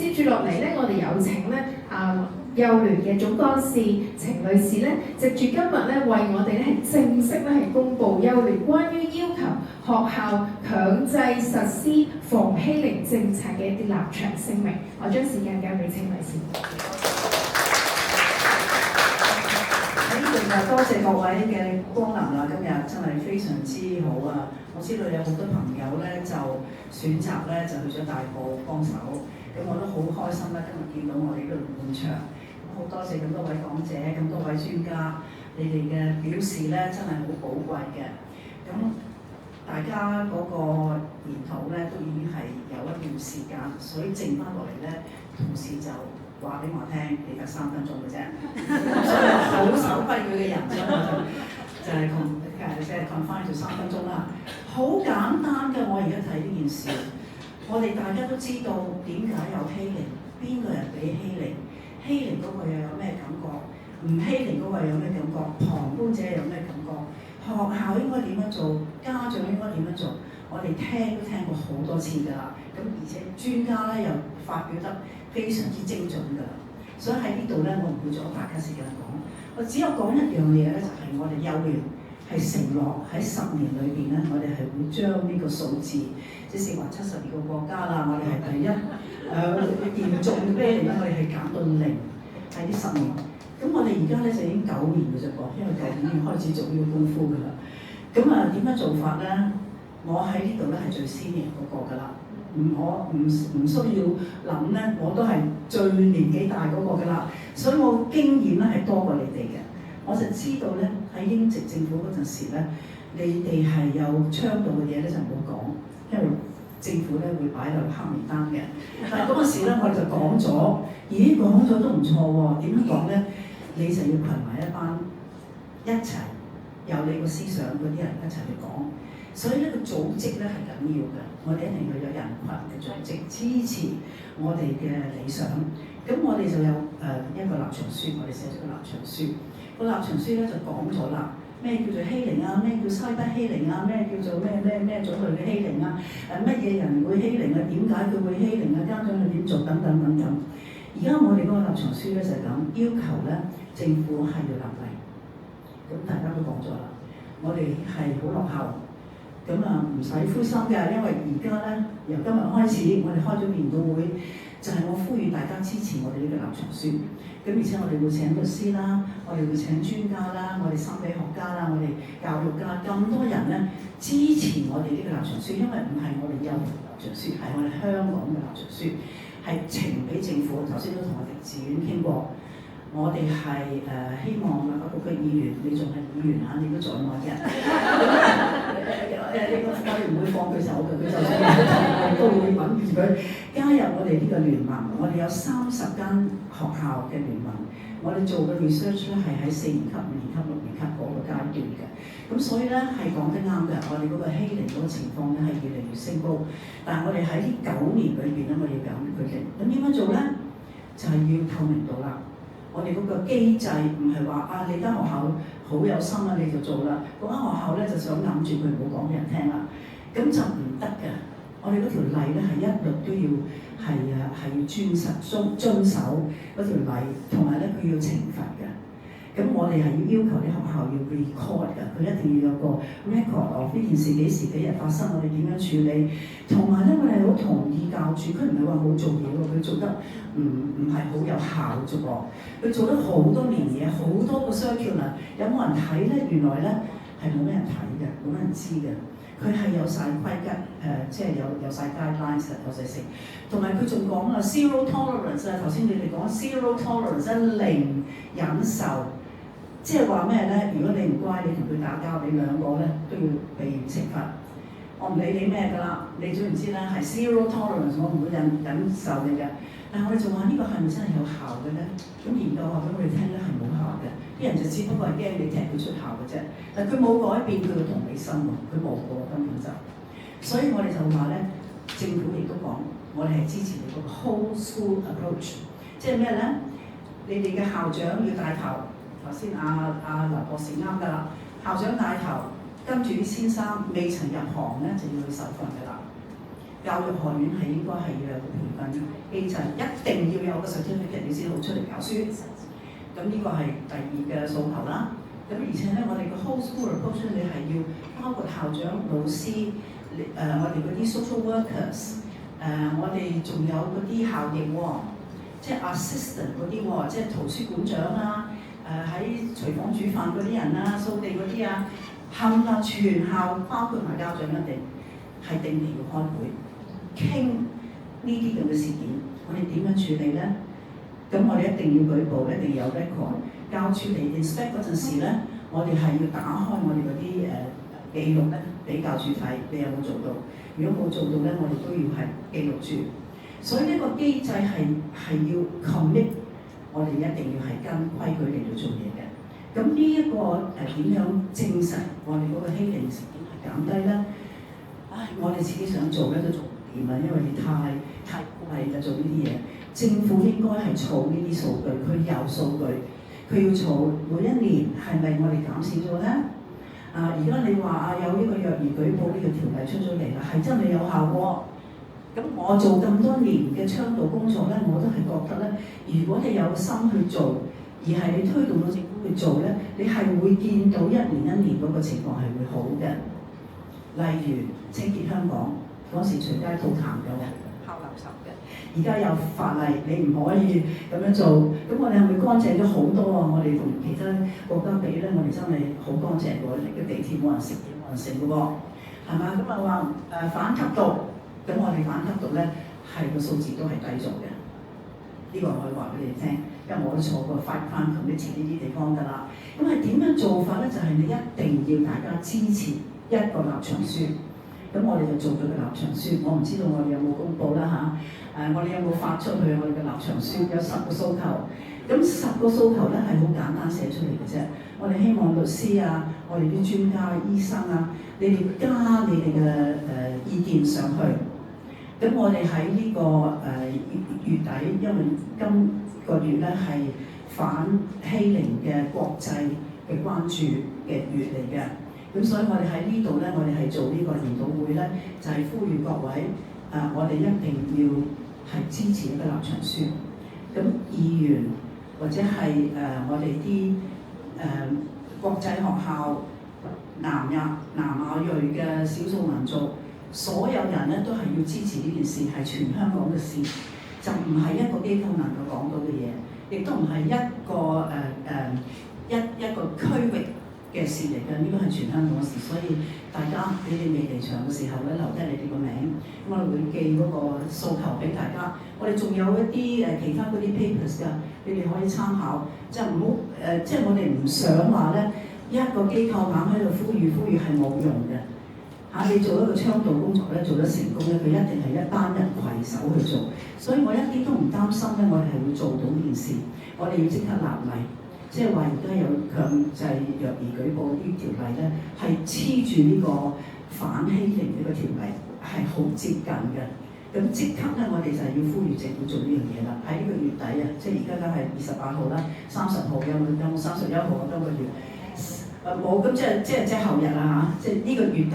接住落嚟咧，我哋有請咧幼聯嘅總幹事程女士咧，藉住今日咧，為我哋咧係正式咧係公布幼聯關於要求學校強制實施防欺凌政策嘅一啲立場聲明。我將時間交俾程女士。多謝各位嘅光臨啦！今日真係非常之好啊！我知道有好多朋友咧就選擇咧就去咗大埔幫手，咁我都好開心啦！今日見到我哋呢度滿場，好多謝咁多位講者、咁多位專家，你哋嘅表示咧真係好寶貴嘅。咁大家嗰個研討咧都已經係有一段時間，所以剩翻落嚟咧，同事就話俾我聽，你得3分鐘嘅啫，所以好守規矩嘅人，所以我就係confine 住3分鐘啦。好簡單嘅，我而家睇呢件事，我哋大家都知道點解有欺凌，邊個人俾欺凌，欺凌嗰個又有咩感覺，唔欺凌嗰個又有咩感覺，旁觀者有咩感覺，學校應該點樣做，家長應該點樣做，我哋聽都聽過好多次㗎啦。咁而且專家咧又發表得非常之精準㗎啦，所以喺呢度咧，我唔會阻大家時間講，我只有講一樣嘢咧，就係我哋幼聯係承諾喺10年裏邊咧，我哋係會將呢個數字，即係話72個國家啦，我哋係第一嚴重嘅咩嚟咧？我哋係減到0喺呢10年。咁我哋而家咧就已經9年嘅啫噃，因為舊年已經開始做呢個功夫㗎啦。咁點樣做法咧？我喺呢度咧係最senior嗰個㗎啦。我唔需要諗咧，我都係最年紀大嗰個㗎啦，所以我經驗咧係多過你哋嘅。我就知道咧喺英殖政府嗰陣時咧，你哋係有倡導嘅嘢咧就唔好講，因為政府咧會擺落黑名單嘅。但係嗰陣時咧我哋就講咗，咦講咗都唔錯喎，點樣講咧？你就要群埋一班一齊有你個思想嗰啲人一齊去講。所以呢個組織咧係緊要嘅，我哋一定要有人群嘅組織支持我哋嘅理想。咁我哋就有一個立場書，我哋寫咗個立場書。個立場書咧就講咗啦，咩叫做欺凌啊？咩叫西德欺凌啊？咩叫做咩種類嘅欺凌啊？乜嘢人會欺凌啊？點解佢會欺凌啊？家長佢點做等等等等。而家我哋嗰個立場書咧就係咁要求咧，政府係要立例。咁大家都講咗啦，我哋係好落後。咁唔使灰心嘅，因為而家咧由今日開始，我哋開咗年度會，就係我呼籲大家支持我哋呢個立場書。咁而且我哋會請律師啦，我哋會請專家啦，我哋心理學家啦，我哋教育家咁多人咧支持我哋呢個立場書，因為唔係我哋幼聯立場書，係我哋香港嘅立場書，係呈俾政府。頭先都同我哋自院傾過。我哋係希望立法局嘅議員，你仲係議員嚇，你都在我嘅。我哋唔會放佢走嘅，佢就算我都會揾住佢加入我哋呢個聯盟。我哋有30間學校嘅聯盟，我哋做嘅 research 咧係喺4年級、5年級、6年級嗰個階段嘅。咁所以咧係講得啱嘅，我哋嗰個欺凌嗰個情況咧係越嚟越升高。但係我哋喺呢9年裏邊咧，我哋要減佢哋。咁點樣做咧？就係要透明度啦。我哋嗰個機制唔係話你間學校好有心啊，你就做啦。嗰間學校咧就想揞住佢唔好講俾人聽啦，咁就唔得嘅。我哋嗰條例咧係一律都要係要遵守嗰條例，同埋咧佢要懲罰嘅。咁我哋係要求啲學校要 record 嘅，佢一定要有個 record of 呢件事幾時幾日發生，我哋點樣處理。同埋咧，我哋好同意教主，佢唔係話冇做嘢喎，佢做得唔係好有效啫噃。佢做得好多年嘢，好多個 circular，有冇人睇咧？原來咧係冇咩人睇嘅，冇咩人知嘅。佢係有晒規則，即係有晒 guidelines 有晒成。同埋佢仲講啊 zero tolerance 啊，頭先你哋講 zero tolerance 零忍受。即係話咩咧？如果你唔乖，你同佢打交，你兩個咧都要被懲罰。我唔理你咩㗎啦，你總唔知咧係 zero tolerance， 我唔會忍受你嘅。但係我哋就話呢個係咪真係有效嘅咧？咁研究話俾我哋聽咧係冇效嘅，啲人就只不過係驚你踢佢出校嘅啫。但係佢冇改變佢嘅同理心喎，佢冇嘅根本就。所以我哋就話咧，政府亦都講，我哋係支持你嗰個 whole school approach， 即係咩咧？你哋嘅校長要帶頭。頭先劉博士啱㗎啦，校長帶頭，跟住啲先生未曾入行咧就要去受訓㗎啦。教育學院係應該係要有個培訓機制，一定要有個 certificate 你先好出嚟教書。咁呢個係第二嘅訴求啦。咁而且咧，我哋個 whole school approach 你係要包括校長、老師，我哋嗰啲 social workers，我哋仲有嗰啲校役喎，即係 assistant 嗰啲喎，即係圖書館長啊，喺廚房煮飯嗰啲人啊，掃地嗰啲啊，冚唪全校包括埋家長一定係定期要開會，傾呢啲咁嘅事件，我哋點樣處理咧？咁我哋一定要舉報，一定要有 record。教處嚟 inspect 嗰陣時咧，我哋係要打開我哋嗰啲記錄咧，俾教處睇，你有冇做到？如果冇做到咧，我哋都要係記錄住。所以呢個機制係要 commit， 我哋一定要係跟規矩嚟到做嘢嘅。咁呢一個點樣證實我哋嗰個欺凌事件係減低咧？我哋自己想做咧都做唔掂啊，因為你太貴啦做呢啲嘢。政府應該係儲呢啲數據，佢有數據。佢要儲每一年係咪我哋減少咗咧？而家你話有呢個虐兒舉報呢個條例出咗嚟啦，係真係有效喎。咁我做咁多年嘅倡導工作咧，我都係覺得咧，如果你有心去做，而係你推動到政府去做咧，你係會見到一年嗰個情況係會好嘅。例如清潔香港嗰時隨街吐痰嘅喎，拋垃圾嘅。而家有法例，你唔可以咁樣做。咁我哋係咪乾淨咗好多啊？我哋同其他國家比咧，我哋真係好乾淨喎。嚟嘅地鐵冇人食嘢，冇人食嘅喎，係嘛？咁啊話反吸毒，咁我哋反吸毒咧係個數字都係低咗嘅。呢個我可以話俾你聽，因為我都坐過5 Crime Committee呢啲地方㗎啦。咁係點樣做法咧？就係你一定要大家支持一個立場書。咁我哋就做咗個立場書，我唔知道我哋有冇公佈啦嚇。我哋有冇發出去我哋嘅立場書？有10個訴求。咁10個訴求咧係好簡單寫出嚟嘅啫。我哋希望律師啊，我哋啲專家、醫生啊，你哋加你哋嘅意見上去。咁我哋喺呢個月底，因為今個月咧係反欺凌嘅國際嘅關注嘅月嚟嘅。咁所以我哋喺呢度咧，我哋係做呢個研討會咧，就係呼籲各位我哋一定要係支持一個立場書。咁議員或者係我哋啲國際學校、南亞裔嘅少數民族，所有人咧都係要支持呢件事，係全香港嘅事，就唔係一個機構能夠講到嘅嘢，亦都唔係一個一個區域嘅事嚟嘅，呢個係全香港嘅事，所以大家你哋未離場嘅時候咧，留低你哋個名，咁我哋會寄嗰個訴求俾大家。我哋仲有一啲其他嗰啲 papers 㗎，你哋可以參考。即係唔好即係我哋唔想話咧，一個機構硬喺度呼籲係冇用嘅。你做一個倡導工作咧，做得成功咧，佢一定係一班人攜手去做。所以我一啲都唔擔心咧，我哋係會做到呢件事。我哋要即刻立例。即係話而家有強制虐兒舉報啲條例咧，係黐住呢個反欺凌呢個條例，係好接近嘅。咁即刻咧，我哋就係要呼籲政府做呢樣嘢啦。喺呢個月底啊，即係而家梗係28號啦，30號有冇31號啊？今個月冇，咁即係後日啦嚇，即係呢個月底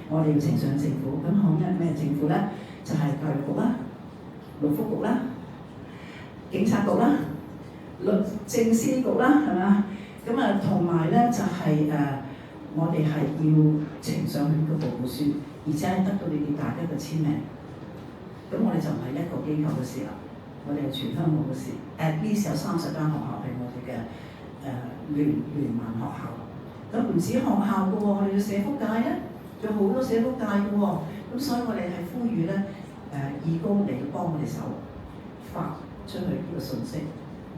我哋要呈上政府。咁好咧，咩政府咧？就係教育局啦、勞福局啦、警察局啦。律政司局啦，係嘛？咁同埋咧就係我哋係要呈上去個報告書，而且係得到你哋大家嘅簽名。咁我哋就唔係一個機構嘅事啦，我哋係全香港嘅事。at least 有30間學校係我哋嘅聯盟學校。咁唔止學校嘅喎，我哋嘅社福界咧，仲有好多社福界嘅喎。咁所以我哋係呼籲咧義工嚟幫我哋手發出去呢個信息。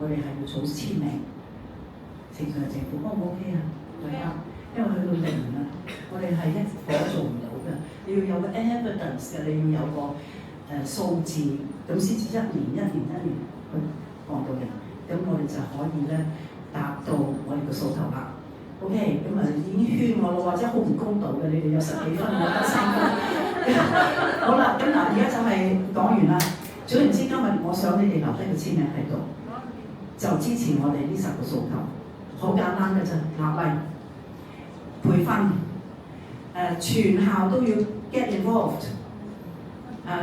我哋係要儲簽名，呈上政府 O 唔 OK 啊？大家，因為去到0啦，我哋係一火做唔到嘅，你要有個 evidence 嘅，你要有個數字，咁先至一年去降到0，咁我哋就可以咧達到我哋嘅訴求啦。OK， 咁已經勸我咯，或者好唔公道嘅，你哋有10幾分，我得3分。好啦，咁嗱，而家就係講完啦。總言之，今日我想你哋留低個簽名喺度。就支持我哋呢10個訴求，好簡單嘅啫，立例、培訓，全校都要 get involved，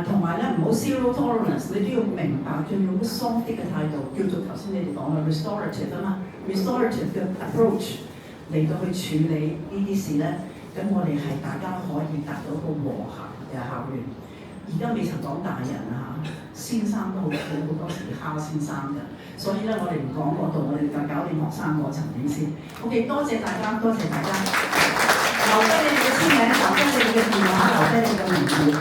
同埋咧唔好 zero tolerance，你都要明白，仲要用 soft 啲嘅態度，叫做頭先你哋講嘅 restorative 啊嘛 ，restorative 嘅 approach 嚟到去處理呢啲事咧，咁我哋係大家可以達到個和諧嘅效應。而家未曾講大人啊嚇，先生都好多時敲先生嘅，所以咧我哋唔講嗰度，我哋就搞掂學生嗰層面先。OK， 多謝大家，多謝大家，留低你哋嘅簽名，留低你哋嘅電話，留低你嘅名字，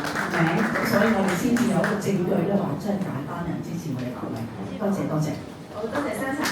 所以我哋先至有一個證據咧，話真係大班人支持我哋教會。多謝多謝。好多謝珊珊。